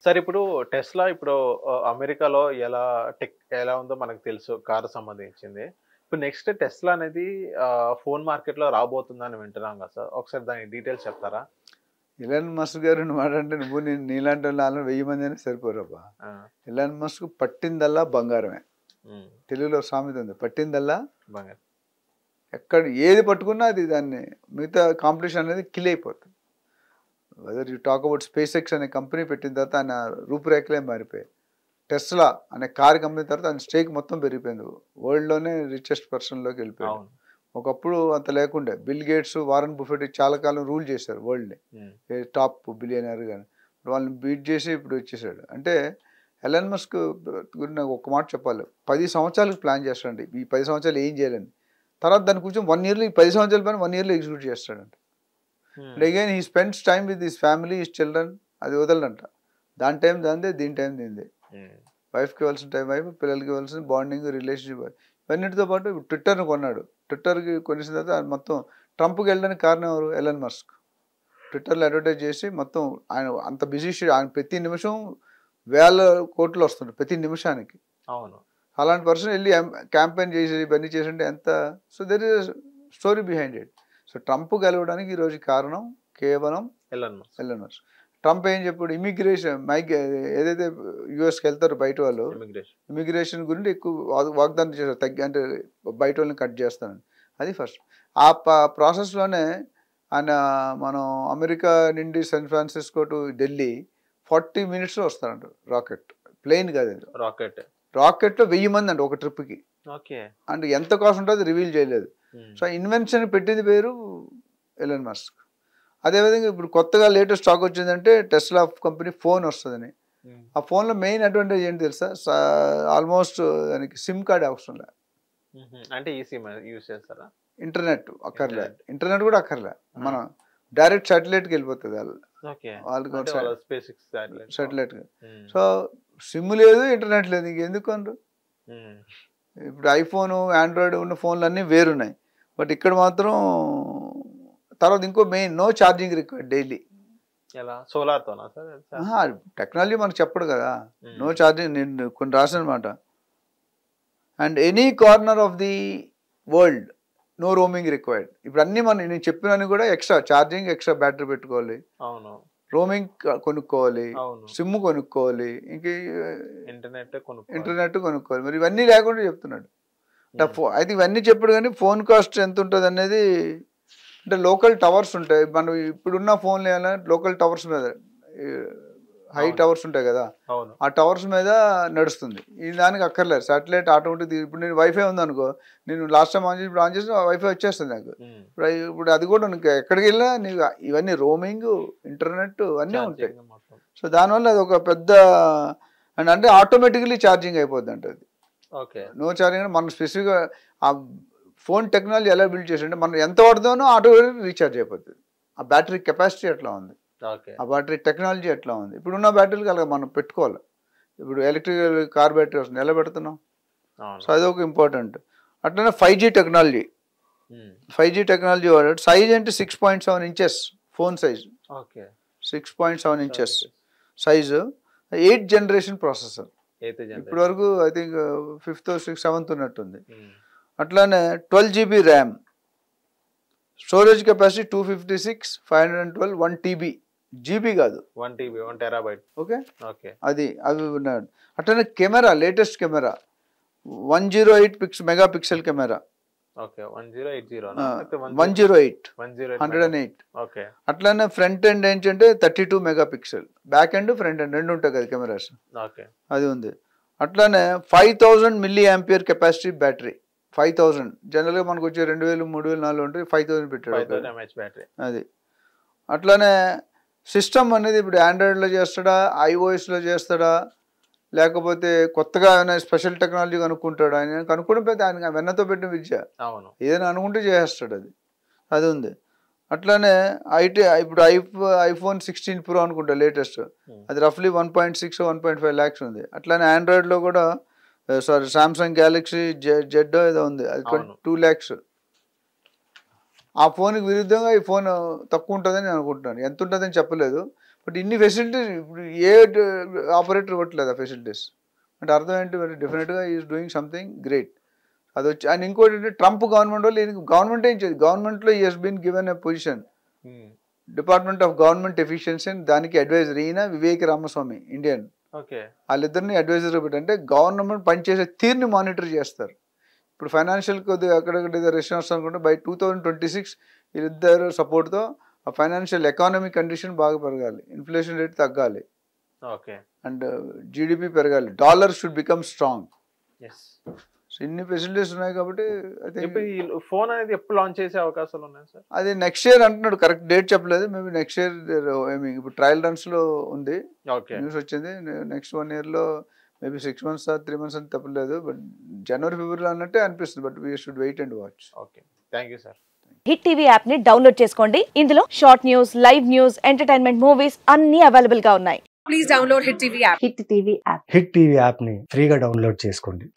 Sir ఇప్పుడు Tesla ఇప్పుడు అమెరికాలో ఎలా ఉందో మనకు తెలుసు కారు సంబంధించింది. ఇప్పుడు నెక్స్ట్ టెస్లా అనేది ఫోన్ మార్కెట్‌లో రాబోతుందని వింటున్నాం కదా సార్. ఒకసారి దాని డీటెయిల్స్ చెప్తారా? ఎలాన్ మస్క్ గారు నువ్వు నువ్వు నీలాంటి వాళ్ళు 1000 మంది అయినా సరిపోరబ్బా. ఆ! ఎలాన్ మస్క్ పట్టిందల్లా బంగారమే. హ్మ్. తెలుగులో సామెత ఉంది, పట్టిందల్లా బంగారం. ఎక్కడ ఏది పట్టుకున్నా అది దాన్ని మిగతా కాంపిటీషన్ అనేది కిల్ అయిపోతుంది. Whether you talk about space X అనే కంపెనీ పెట్టిన తర్వాత ఆయన రూపురేఖలే మారిపోయాయి. టెస్లా అనే కార్ కంపెనీ తర్వాత ఆయన స్టేక్ మొత్తం పెరిగిపోయింది. వరల్డ్లోనే రిచెస్ట్ పర్సన్లోకి వెళ్ళిపోయాడు. అవును. ఒకప్పుడు అంత లేకుండే. బిల్ గేట్స్, వారన్ బుఫెట్ చాలా కాలం రూల్ చేశారు వరల్డ్ని. హ్మ్. టాప్ బిలియనర్ కానీ వాళ్ళని బీట్ చేసి ఇప్పుడు వచ్చేసాడు. అంటే ఎలాన్ మస్క్ గురించి నాకు ఒక మాట చెప్పాలి. 10 సంవత్సరాలకు ప్లాన్ చేస్తాడండి. ఈ 10 సంవత్సరాలు ఏం చేయాలని. తర్వాత దాన్ని కూర్చొని 1 ఇయర్లో, ఈ 10 సంవత్సరాల పైన 1 ఇయర్లో ఎగ్జిక్యూట్ చేస్తాడంట. అండ్ హ్మ్. Again he spends time with his family, his children. అది వదలడంట. దాని టైం దాందే, దీని టైం దీనిదే. హ్మ్. వైఫ్కి ఇవ్వాల్సిన టైం వైఫ్, పిల్లలకి ఇవ్వాల్సిన బాండింగ్, రిలేషన్షిప్, ఇవన్నిటితో పాటు ఇప్పుడు ట్విట్టర్ని కొన్నాడు. ట్విట్టర్కి కొనేసిన తర్వాత ఆయన మొత్తం ట్రంప్కి వెళ్ళడానికి కారణం ఎవరు? Elon Musk. ట్విట్టర్లో అడ్వర్టైజ్ చేసి మొత్తం ఆయన అంత బిజీ ఆయన ప్రతి నిమిషం వేల కోట్లు వస్తుంటాయి ప్రతి నిమిషానికి. అవును. అలాంటి పర్సన్ వెళ్ళి క్యాంపెయిన్ చేసి ఇవన్నీ చేసింటే ఎంత. So there is story behind it. So Trump గెలవడానికి ఈరోజు కారణం కేవలం Elon Musk. Elon Musk. Trump ఏం చెప్పాడు? ఇమిగ్రేషన్ ఏదైతే యుఎస్కి వెళ్తారో బయట వాళ్ళు, ఇమిగ్రేషన్. ఇమిగ్రేషన్ గురించి ఎక్కువ వాగ్దానం చేశారు. అంటే బయట వాళ్ళని కట్ చేస్తానని. అది ఫస్ట్. ఆ ప్రాసెస్లోనే ఆయన మనం అమెరికా నుండి శాన్ ఫ్రాన్సిస్కో టు ఢిల్లీ 40 మినిట్స్లో వస్తారంట రాకెట్. ప్లేన్ కాదు అది. రాకెట్. రాకెట్లో 1000 మంది అంట ఒక ట్రిప్కి. ఓకే. అంటే ఎంత కాస్ట్ ఉంటుందో రివీల్ చేయలేదు. హ్మ్. సో ఇన్వెన్షన్ పెట్టింది పేరు ఎలాన్ మస్క్. అదేవిధంగా ఇప్పుడు కొత్తగా లేటెస్ట్ స్టాక్ వచ్చిందంటే టెస్లా కంపెనీ ఫోన్ వస్తుందని. హ్మ్. ఆ ఫోన్లో మెయిన్ అడ్వాంటేజ్ ఏంటి తెలుసా? ఆల్మోస్ట్ దానికి సిమ్ కార్డ్ అవసరం లే. హుహు. అంటే ఈ సిమ్ యూజ్ చేస్తారా? ఇంటర్నెట్ అక్కర్లే. ఇంటర్నెట్. ఇంటర్నెట్ కూడా అక్కర్లే. ఆ! మనం డైరెక్ట్ శాటిలైట్కి వెళ్ళిపోతుంది ఓకే. అంటే వాళ్ళకి వాళ్ళ స్పేస్ సాటిలైట్. శాటిలైట్కి. హ్మ్. సో సిమ్ లేదు, ఇంటర్నెట్ లేదు, ఇంకెందుకు కొనరు? హ్మ్. ఇప్పుడు ఐఫోను, ఆండ్రాయిడ్ ఉన్న ఫోన్లు అన్నీ వేరున్నాయి. బట్ ఇక్కడ మాత్రం తర్వాత ఇంకో main no charging required daily. ఎలా? సోలార్‌తోనా సార్? టెక్నాలజీ మనకు చెప్పడు కదా. నో హ్మ్. ఛార్జింగ్ నేను కొన్ని రాసానమాట. And any corner of the world no roaming required. ఇప్పుడు అన్నీ నేను చెప్పినవన్నీ కూడా ఎక్స్ట్రా ఛార్జింగ్, ఎక్స్ట్రా బ్యాటరీ పెట్టుకోవాలి, అవును. రోమింగ్ కొనుక్కోవాలి, అవును. సిమ్ కొనుక్కోవాలి, ఇంక ఇంటర్నెట్ కొనుక్కోవాలి. ఇంటర్నెట్ కొనుక్కోవాలి. మరి ఇవన్నీ లేకుండా చెప్తున్నాడు. హ్మ్. అయితే ఇవన్నీ చెప్పాడు కానీ ఫోన్ కాస్ట్ ఎంత ఉంటుంది అనేది, అంటే లోకల్ టవర్స్ ఉంటాయి. మనం ఇప్పుడున్న ఫోన్లు ఏమైనా లోకల్ టవర్స్ మీద, హై అవును. టవర్స్ ఉంటాయి కదా, అవును. ఆ టవర్స్ మీద నడుస్తుంది. ఈ దానికి అక్కర్లేదు. Satellite automatic. ఇప్పుడు నేను వైఫై ఉందనుకో, నేను లాస్ట్ టైం ఆన్ చేసి ఇప్పుడు ఆన్ చేసి వైఫై వచ్చేస్తుంది నాకు. హ్మ్. ఇప్పుడు అది కూడా నీకు ఎక్కడికి వెళ్ళినా నీకు ఇవన్నీ రోమింగ్, ఇంటర్నెట్ అన్నీ ఉంటాయి. ఛార్జింగ్ మొత్తం. సో దానివల్ల అది ఒక పెద్ద, అండ్ అంటే ఆటోమేటికలీ ఛార్జింగ్ అయిపోద్ది అంటే అది. ఓకే. నో ఛార్జింగ్ అంటే మనం స్పెసిఫిక్గా ఆ ఫోన్ టెక్నాలజీ ఎలా బిల్డ్ చేసి అంటే మనం ఎంత వాడుతానో ఆటోమేటిక్ రీఛార్జ్ అయిపోతుంది. ఆ బ్యాటరీ కెపాసిటీ ఎట్లా ఉంది, ఓకే. ఆ బ్యాటరీ టెక్నాలజీ ఎట్లా ఉంది. ఇప్పుడున్న బ్యాటరీకి అలాగ మనం పెట్టుకోవాలి. ఇప్పుడు ఎలక్ట్రికల్ కార్ బ్యాటరీ వస్తుంది, ఎలా పెడుతున్నాం? అవును. సో అదొక ఇంపార్టెంట్. అట్లనే 5G టెక్నాలజీ. హ్మ్. 5G టెక్నాలజీ వాడాడు. సైజ్ అంటే 6.7 inches phone size. Okay. 6.7 inches 7 inches. Size. 8th generation processor. Eighth ఇప్పటి జనరేషన్. వరకు I think 5th, 6th, 7th ఉన్నట్టుంది. హ్మ్. అట్లానే 12 GB RAM. Storage capacity 256, 512, 1 TB. GB కాదు, 1 టీబీ, 1 టెరాబైట్. ఓకే. ఓకే. అవి ఉన్నాడు. అట్లనే camera, latest camera 108 megapixel camera. Okay. 1080నా? లేకపోతే 108 108 108. ఓకే. అట్లానే ఫ్రంట్ ఎండ్ ఏంటంటే 32 mega pixel. Back end, front end రెండు ఉంటాయి కదా కెమెరాస్. ఓకే. అది ఉంది. అట్లానే 5000 మిల్లీ యాంపియర్ కెపాసిటీ బ్యాటరీ. 5000 జనరల్గా మనకు వచ్చే 2000, 3000, 4000 ఉంటుంది. 5000 పెట్టాడు. 5000 mAh బ్యాటరీ. అది. అట్లానే సిస్టమ్ అనేది ఇప్పుడు ఆండ్రాయిడ్లో చేస్తాడా, ఐఓఎస్లో చేస్తాడా, లేకపోతే కొత్తగా ఏమైనా స్పెషల్ టెక్నాలజీ కనుక్కుంటాడు. ఆయన కనుక్కోవడం పెద్ద ఆయన వెన్నతో పెట్టిన విద్య. అవును. ఏదైనా అనుకుంటే చేసేస్తాడు. అది ఉంది. అట్లానే ఇప్పుడు ఐఫోన్ 16 Pro అనుకుంటా లేటెస్ట్. అది రఫ్లీ 1.6, 1.5 lakhs ఉంది. అట్లానే ఆండ్రాయిడ్లో కూడా సామ్సంగ్ గ్యాలక్సీ జెడ్ ఏదో ఉంది, అది 2 lakhs. ఆ ఫోన్కి విరుద్ధంగా ఈ ఫోన్ తక్కువ ఉంటుందని నేను అనుకుంటున్నాను. ఎంత ఉంటుందని చెప్పలేదు, బట్ ఇన్ని ఫెసిలిటీస్ ఇప్పుడు ఏ ఆపరేటర్ ఇవ్వట్లేదు ఆ ఫెసిలిటీస్. అంటే అర్థం ఏంటి, మరి డెఫినెట్గా ఈజ్ డూయింగ్ సంథింగ్ గ్రేట్. అది వచ్చి అండ్ ఇంకోటి ఏంటి, ట్రంప్ గవర్నమెంట్ వాళ్ళు గవర్నమెంట్ ఏం చేయదు, గవర్నమెంట్లో ఈ he's been given a position, department of government efficiency, దానికి అడ్వైజర్ ఈయన వివేక్ రామస్వామి ఇండియన్, వాళ్ళిద్దరిని అడ్వైజర్ పెట్టి, అంటే గవర్నమెంట్ పనిచేసే తీరుని మానిటర్ చేస్తారు. ఇప్పుడు ఫైనాన్షియల్ కొద్దిగా అక్కడక్కడ రెస్టారెంట్స్ అనుకుంటే బై 2026 వీళ్ళిద్దరు సపోర్ట్తో ఆ ఫైనాన్షియల్ ఎకానమిక్ కండిషన్ బాగా పెరగాలి, ఇన్ఫ్లేషన్ రేట్ తగ్గాలి, అండ్ జీడిపి పెరగాలి, dollar should become strong. So ఇన్ని ఫెసిలిటీస్ ఉన్నాయి కాబట్టి ఫోన్ అనేది ఎప్పుడు లాంచ్ చేసే అవకాశాలు ఉన్నాయి సార్? అది నెక్స్ట్ ఇయర్ అంటున్నాడు, కరెక్ట్ డేట్ చెప్పలేదు, మేబీ నెక్స్ట్ ఇయర్. ఇప్పుడు ట్రయల్ రన్స్ లో ఉంది, న్యూస్ వచ్చింది. నెక్స్ట్ 1 year లో మేబీ 6 months or 3 months అని తప్పలేదు, బట్ జనవరి ఫిబ్రవరిలో అన్నట్టే అనిపిస్తుంది, but we should wait and watch. Okay, thank you sir. Hit TV app ని డౌన్లోడ్ చేసుకోండి. ఇందులో short news, live news, entertainment movies అన్ని అవైలబుల్ గా ఉన్నాయి. Please download hit TV app. Hit TV app ని ఫ్రీగా డౌన్లోడ్ చేసుకోండి.